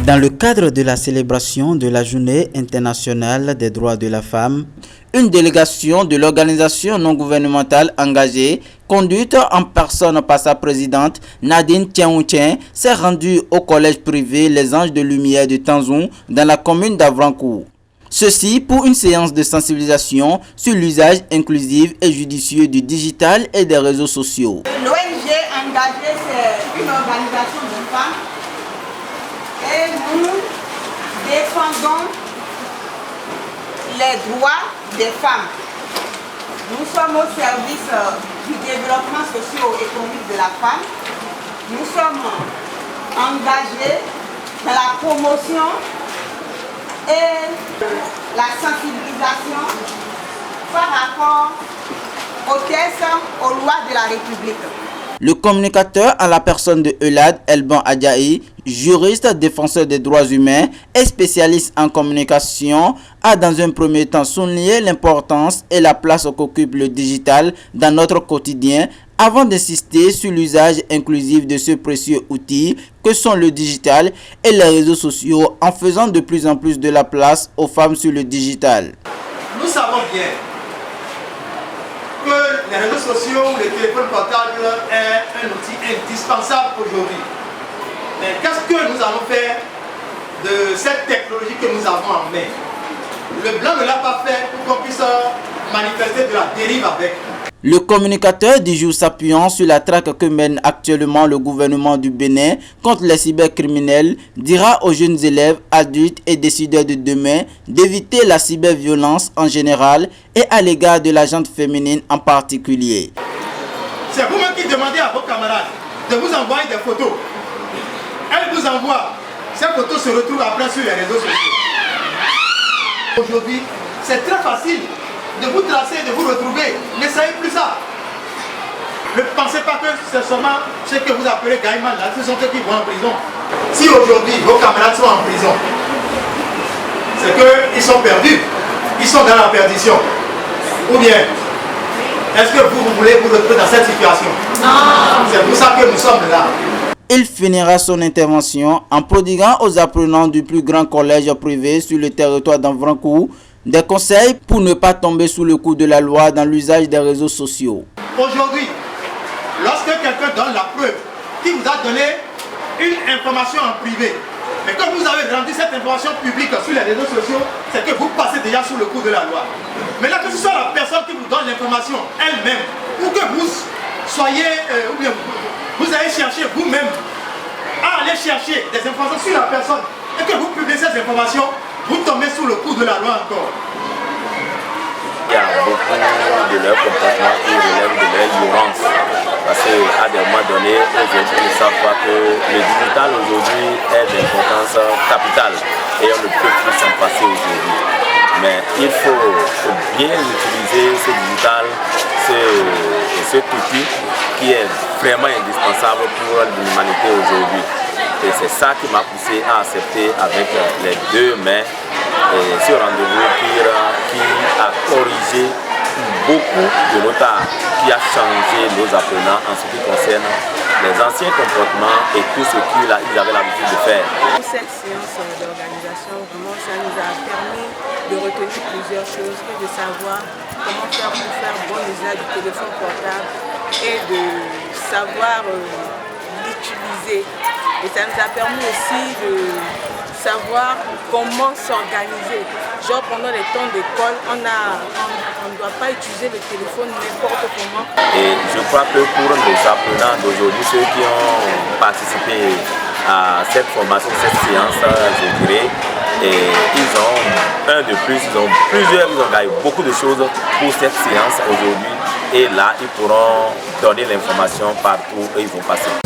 Dans le cadre de la célébration de la Journée internationale des droits de la femme, une délégation de l'organisation non gouvernementale engagée, conduite en personne par sa présidente Nadine Tiaoutien, s'est rendue au collège privé Les Anges de Lumière de Tanzoun dans la commune d'Avrancourt. Ceci pour une séance de sensibilisation sur l'usage inclusif et judicieux du digital et des réseaux sociaux. L'ONG engagée, c'est une organisation de femmes et nous défendons les droits des femmes. Nous sommes au service du développement socio-économique de la femme. Nous sommes engagés dans la promotion et la sensibilisation par rapport aux textes, aux lois de la République. Le communicateur à la personne de Eulad Elban Adjaï, juriste défenseur des droits humains et spécialiste en communication, a dans un premier temps souligné l'importance et la place qu'occupe le digital dans notre quotidien avant d'insister sur l'usage inclusif de ce précieux outil que sont le digital et les réseaux sociaux en faisant de plus en plus de la place aux femmes sur le digital. Nous savons bien que les réseaux sociaux ou les téléphones portables est un outil indispensable aujourd'hui. Mais qu'est-ce que nous allons faire de cette technologie que nous avons en main? Le blanc ne l'a pas fait pour qu'on puisse manifester de la dérive avec. Le communicateur du jour s'appuyant sur la traque que mène actuellement le gouvernement du Bénin contre les cybercriminels dira aux jeunes élèves, adultes et décideurs de demain d'éviter la cyberviolence en général et à l'égard de la gente féminine en particulier. C'est vous-même qui demandez à vos camarades de vous envoyer des photos. Elles vous envoient. Ces photos se retrouvent après sur les réseaux sociaux. Aujourd'hui, c'est très facile de vous tracer, de vous retrouver. N'essayez plus ça. Ne pensez pas que c'est seulement ce que vous appelez Gaïman, là, ce sont ceux qui vont en prison. Si aujourd'hui vos camarades sont en prison, c'est qu'ils sont perdus, ils sont dans la perdition. Ou bien, est-ce que vous voulez vous retrouver dans cette situation? Non. C'est pour ça que nous sommes là. Il finira son intervention en prodiguant aux apprenants du plus grand collège privé sur le territoire d'Avrancourt des conseils pour ne pas tomber sous le coup de la loi dans l'usage des réseaux sociaux. Aujourd'hui, lorsque quelqu'un donne la preuve qui vous a donné une information en privé, mais quand vous avez rendu cette information publique sur les réseaux sociaux, c'est que vous passez déjà sous le coup de la loi. Mais là, que ce soit la personne qui vous donne l'information elle-même, ou que vous soyez, ou bien vous allez chercher vous-même à aller chercher des informations sur la personne et que vous publiez ces informations, vous tombez sous le coup de la loi encore. Il y a beaucoup de leur comportement qui relève de leur ignorance. Parce qu'à des moments donnés, aujourd'hui, ils ne savent pas que le digital aujourd'hui est d'importance capitale et on ne peut plus s'en passer aujourd'hui. Mais il faut bien utiliser ce digital, cet outil qui est vraiment indispensable pour l'humanité aujourd'hui. Et c'est ça qui m'a poussé à accepter avec les deux mains ce rendez-vous qui a corrigé beaucoup de nos tares, qui a changé nos apprenants en ce qui concerne les anciens comportements et tout ce qu'ils avaient l'habitude de faire. Pour cette séance d'organisation, vraiment, ça nous a permis de retenir plusieurs choses et de savoir comment faire pour faire bon usage du téléphone portable et de savoir l'utiliser. Et ça nous a permis aussi de savoir comment s'organiser. Genre pendant les temps d'école, on ne doit pas utiliser le téléphone n'importe comment. Et je crois que pour les apprenants d'aujourd'hui, ceux qui ont participé à cette formation, cette séance, je dirais, et ils ont un de plus, ils ont gagné beaucoup de choses pour cette séance aujourd'hui. Et là, ils pourront donner l'information partout où ils vont passer.